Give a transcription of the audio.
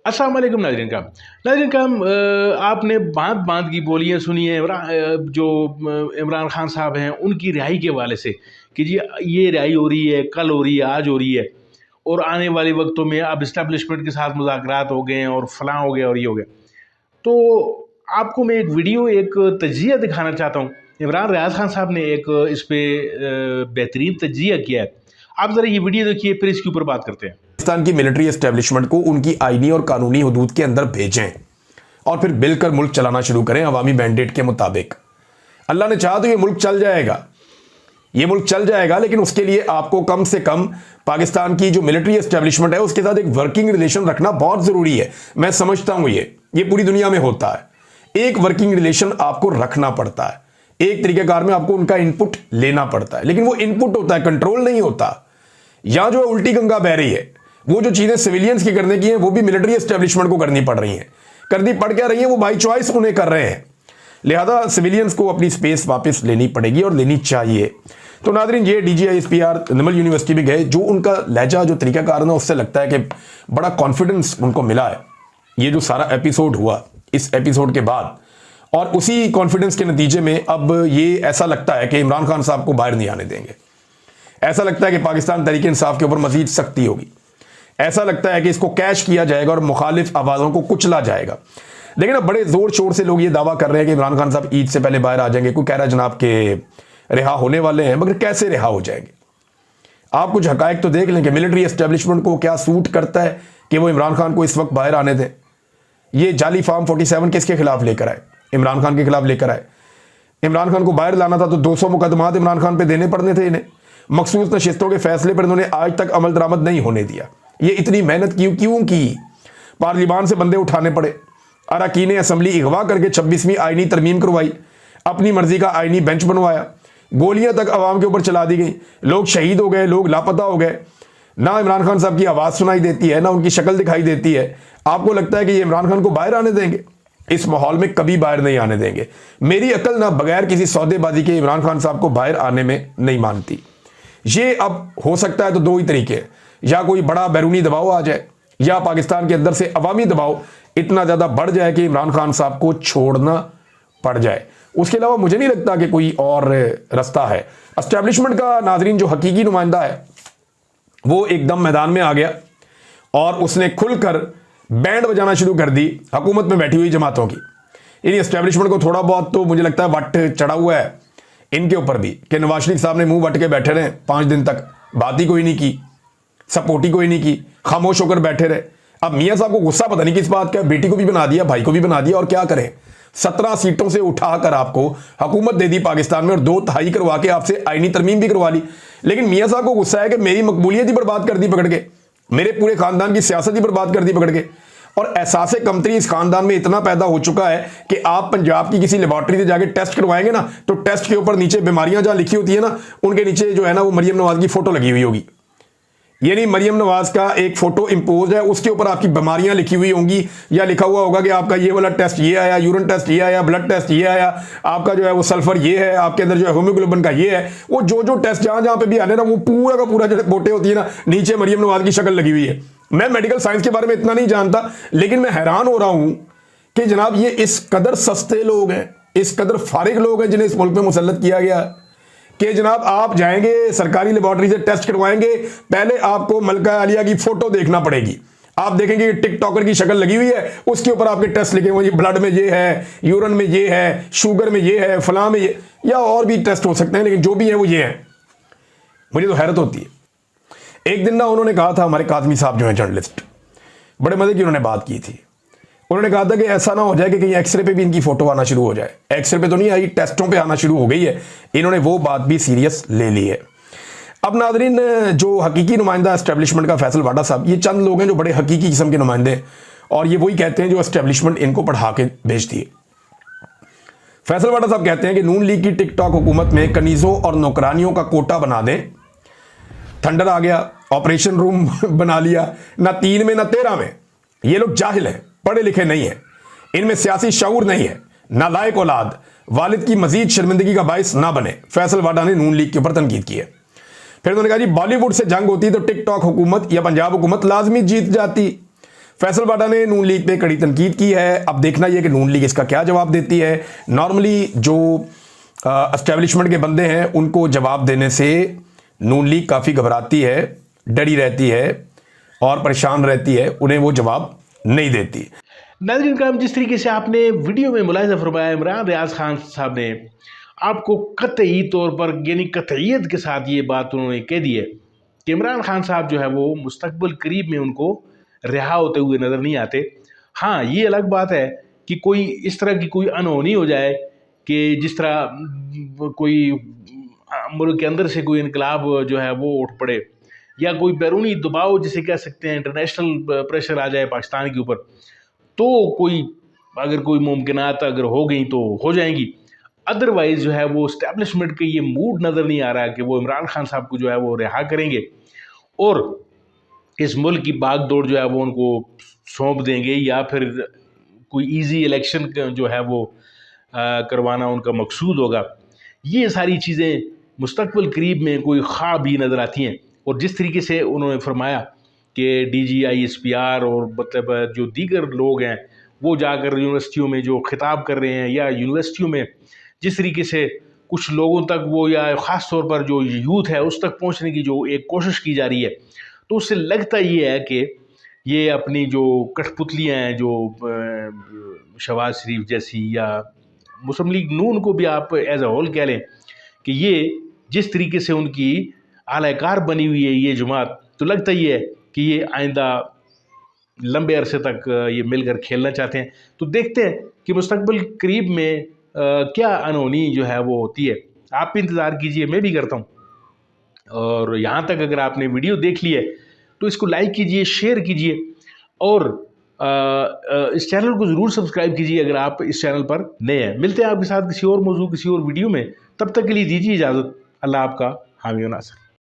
अस्सलाम वालेकुम नाज़रीन का आपने बात बात की बोलियां सुनी है जो इमरान खान साहब हैं उनकी रिहाई के हवाले से कि जी ये रिहाई हो रही है, कल हो रही है, आज हो रही है और आने वाले वक्तों में अब इस्टेब्लिशमेंट के साथ मुज़ाकरात हो गए हैं और फलां हो गया और ये हो गया। तो आपको मैं एक वीडियो एक तज्जिया दिखाना चाहता हूँ। इमरान रियाज खान साहब ने एक इस पे बेहतरीन तज्जिया किया है। आप ज़रा ये वीडियो देखिए, फिर इसके ऊपर बात करते हैं। पाकिस्तान की मिलिट्री एस्टेब्लिशमेंट को उनकी आईनी और कानूनी हदूद के अंदर भेजें और फिर मिलकर मुल्क चलाना शुरू करें अवामी मैंडेट के मुताबिक। अल्लाह ने चाहा तो ये मुल्क चल जाएगा, ये मुल्क चल जाएगा, लेकिन उसके लिए आपको कम से कम पाकिस्तान की जो मिलिट्री एस्टेब्लिशमेंट है उसके साथ एक वर्किंग रिलेशन रखना बहुत जरूरी है। मैं समझता हूं ये पूरी दुनिया में होता है, एक वर्किंग रिलेशन आपको रखना पड़ता है, एक तरीकेकार में आपको उनका इनपुट लेना पड़ता है, लेकिन वो इनपुट होता है, कंट्रोल नहीं होता। यहां जो है उल्टी गंगा बह रही है, वो जो चीजें सिविलियंस की करने की हैं वो भी मिलिट्री एस्टेब्लिशमेंट को करनी पड़ रही हैं। करनी पड़ क्या रही है, वो बाई चॉइस उन्हें कर रहे हैं, लिहाजा सिविलियंस को अपनी स्पेस वापस लेनी पड़ेगी और लेनी चाहिए। तो नाज़रीन, ये DGISPR निर्मल यूनिवर्सिटी में गए, जो उनका लहजा जो तरीकाकार ना उससे लगता है कि बड़ा कॉन्फिडेंस उनको मिला है। ये जो सारा एपिसोड हुआ इस एपिसोड के बाद, और उसी कॉन्फिडेंस के नतीजे में अब ये ऐसा लगता है कि इमरान खान साहब को बाहर नहीं आने देंगे। ऐसा लगता है कि पाकिस्तान तहरीक इंसाफ के ऊपर मजीद सख्ती होगी। ऐसा लगता है कि इसको कैश किया जाएगा और मुखालिफ आवाज़ों को कुचला जाएगा। लेकिन अब बड़े जोर शोर से लोग ये दावा कर रहे हैं कि इमरान खान साहब ईद से पहले बाहर आ जाएंगे। कोई कह रहा है जनाब के रिहा होने वाले हैं, मगर कैसे रिहा हो जाएंगे? आप कुछ हकायक तो देख लें कि मिलिट्री एस्टेब्लिशमेंट को क्या सूट करता है कि वो इमरान खान को इस वक्त बाहर आने दें। ये जाली फार्म 47 किसके खिलाफ लेकर आए? इमरान खान के खिलाफ लेकर आए। इमरान खान को बाहर लाना था तो 200 मुकदमात इमरान खान पे देने पड़ने थे इन्हें। मखसूस नशिस्तों के फैसले पर इन्होंने आज तक अमल दरामद नहीं होने दिया। ये इतनी मेहनत क्यों की? पार्लियामान से बंदे उठाने पड़े, अरकान असम्बली अगवा करके 26वीं आईनी तरमीम करवाई, अपनी मर्जी का आईनी बेंच बनवाया, गोलियां तक अवाम के ऊपर चला दी गई, लोग शहीद हो गए, लोग लापता हो गए। ना इमरान खान साहब की आवाज़ सुनाई देती है, ना उनकी शक्ल दिखाई देती है। आपको लगता है कि ये इमरान खान को बाहर आने देंगे? इस माहौल में कभी बाहर नहीं आने देंगे। मेरी अकल ना बगैर किसी सौदेबाजी के इमरान खान साहब को बाहर आने में नहीं मानती। ये अब हो सकता है तो दो ही तरीके हैं, या कोई बड़ा बैरूनी दबाव आ जाए, या पाकिस्तान के अंदर से अवामी दबाव इतना ज़्यादा बढ़ जाए कि इमरान खान साहब को छोड़ना पड़ जाए। उसके अलावा मुझे नहीं लगता कि कोई और रास्ता है। एस्टेब्लिशमेंट का नाजरीन जो हकीकी नुमाइंदा है वो एकदम मैदान में आ गया और उसने खुलकर बैंड बजाना शुरू कर दी हुकूमत में बैठी हुई जमातों की। इन एस्टेब्लिशमेंट को थोड़ा बहुत तो मुझे लगता है वट चढ़ा हुआ है इनके ऊपर भी कि नवाज शरीफ साहब ने मुंह वट के बैठे रहे 5 दिन तक, बात ही कोई नहीं की, सपोर्ट ही कोई नहीं की, खामोश होकर बैठे रहे। अब मियाँ साहब को गुस्सा पता नहीं किस बात का, बेटी को भी बना दिया, भाई को भी बना दिया, और क्या करें? 17 सीटों से उठाकर आपको हुकूमत दे दी पाकिस्तान में और 2/3 करवा के आपसे आईनी तरमीम भी करवा ली। लेकिन मियाँ साहब को गुस्सा है कि मेरी मकबूलियत ही बर्बाद कर दी पकड़ के, मेरे पूरे खानदान की सियासत ही बर्बाद कर दी पकड़ के। और एहसास कमतरी इस खानदान में इतना पैदा हो चुका है कि आप पंजाब की किसी लेबॉर्ट्री से जाके टेस्ट करवाएंगे ना, तो टेस्ट के ऊपर नीचे बीमारियां जहां लिखी होती है ना, उनके नीचे जो है ना वो मरियम नवाज की फोटो लगी हुई होगी। यानी मरियम नवाज का एक फोटो इंपोज है, उसके ऊपर आपकी बीमारियां लिखी हुई होंगी, या लिखा हुआ होगा कि आपका ये वाला टेस्ट ये आया, यूरिन टेस्ट ये आया, ब्लड टेस्ट ये आया, आपका जो है वो सल्फर ये है, आपके अंदर जो है हीमोग्लोबिन का ये है। वो जो टेस्ट जहां जहां पे भी आने ना, वो पूरा का पूरा जो फोटो होती है ना, नीचे मरियम नवाज की शक्ल लगी हुई है। मैं मेडिकल साइंस के बारे में इतना नहीं जानता, लेकिन मैं हैरान हो रहा हूं कि जनाब ये इस कदर सस्ते लोग हैं, इस कदर फारिग लोग हैं जिन्हें इस मुल्क में मुसल्लत किया गया कि जनाब आप जाएंगे सरकारी लेबॉर्ट्री से टेस्ट करवाएंगे, पहले आपको मलका आलिया की फोटो देखना पड़ेगी। आप देखेंगे कि टिकटॉकर की शक्ल लगी हुई है, उसके ऊपर आपके टेस्ट लिखे हुए, ब्लड में ये है, यूरिन में ये है, शुगर में ये है, फलां में ये, या और भी टेस्ट हो सकते हैं, लेकिन जो भी है वो ये है। मुझे तो हैरत होती है। एक दिन ना उन्होंने कहा था, हमारे काजमी साहब जो है जर्नलिस्ट, बड़े मजे की उन्होंने बात की थी। उन्होंने कहा था कि ऐसा ना हो जाए कि कहीं एक्सरे पे भी इनकी फोटो आना शुरू हो जाए। एक्सरे पे तो नहीं आई, टेस्टों पे आना शुरू हो गई है। इन्होंने वो बात भी सीरियस ले ली है। अब नाजरीन, जो हकीकी नुमाइंदा एस्टेब्लिशमेंट का फैसल वाडा साहब, ये चंद लोग हैं जो बड़े हकीकी किस्म के नुमाइंदे हैं, और ये वही कहते हैं जो एस्टेब्लिशमेंट इनको पढ़ा के भेजती है। फैसल वाडा साहब कहते हैं कि नून लीग की टिकटॉक हुकूमत में कनीजों और नौकरानियों का कोटा बना दें। थंडर आ गया, ऑपरेशन रूम बना लिया, ना 3 में ना 13 में। ये लोग जाहिल हैं, पढ़े लिखे नहीं है, इनमें सियासी शऊर नहीं है, नालायक औलाद, वालिद की मजीद शर्मिंदगी का बायस ना बने। फैसल वाडा ने नून लीग के ऊपर तनकीद की है। फिर उन्होंने कहा जी बॉलीवुड से जंग होती तो टिकटॉक हुकूमत या पंजाब हुकूमत लाजमी जीत जाती। फैसल बाडा ने नून लीग पे कड़ी तनकीद की है। अब देखना यह कि नून लीग इसका क्या जवाब देती है। नॉर्मली जो एस्टेब्लिशमेंट के बंदे हैं उनको जवाब देने से नून लीग काफ़ी घबराती है, डरी रहती है और परेशान रहती है, उन्हें वो जवाब नहीं देती। नाज़रीन करम, जिस तरीके से आपने वीडियो में मुलाहिज़ा फरमाया, इमरान रियाज खान साहब ने आपको कतई तौर पर यानी कतईयत के साथ ये बात उन्होंने कह दी है कि इमरान खान साहब जो है वो मुस्तकबिल करीब में उनको रिहा होते हुए नज़र नहीं आते। हाँ, ये अलग बात है कि कोई इस तरह की कोई अनहोनी हो जाए कि जिस तरह कोई मुल्क के अंदर से कोई इनकलाब जो है वो उठ पड़े, या कोई बैरूनी दबाव जिसे कह सकते हैं, इंटरनेशनल प्रेशर आ जाए पाकिस्तान के ऊपर, तो कोई अगर कोई मुमकिनात अगर हो गई तो हो जाएंगी। अदरवाइज जो है वो इस्टेब्लिशमेंट के ये मूड नज़र नहीं आ रहा है कि वो इमरान खान साहब को जो है वो रिहा करेंगे और इस मुल्क की बागडोर जो है वो उनको सौंप देंगे, या फिर कोई इजी इलेक्शन जो है वो करवाना उनका मकसूद होगा। ये सारी चीज़ें मुस्तकबिल करीब में कोई ख्वाब ही नज़र आती हैं। और जिस तरीके से उन्होंने फरमाया कि DG ISPR और मतलब जो दीगर लोग हैं वो जाकर यूनिवर्सिटियों में जो खिताब कर रहे हैं, या यूनिवर्सिटियों में जिस तरीके से कुछ लोगों तक वो, या ख़ास तौर पर जो यूथ है उस तक पहुंचने की जो एक कोशिश की जा रही है, तो उससे लगता ये है कि ये अपनी जो कठपुतलियाँ हैं, जो शहबाज शरीफ जैसी या मुस्लिम लीग नून को भी आप एज अ होल कह लें, कि ये जिस तरीके से उनकी आलाकार बनी हुई है ये जमात, तो लगता ही है कि ये आइंदा लंबे अरसे तक ये मिलकर खेलना चाहते हैं। तो देखते हैं कि मुस्तकबिल करीब में क्या अनहोनी जो है वो होती है। आप भी इंतज़ार कीजिए, मैं भी करता हूँ। और यहाँ तक अगर आपने वीडियो देख ली है तो इसको लाइक कीजिए, शेयर कीजिए और इस चैनल को ज़रूर सब्सक्राइब कीजिए अगर आप इस चैनल पर नए हैं। मिलते हैं आपके साथ किसी और मौजू, किसी और वीडियो में। तब तक के लिए दीजिए इजाज़त। अल्लाह आपका हामी व नासिर।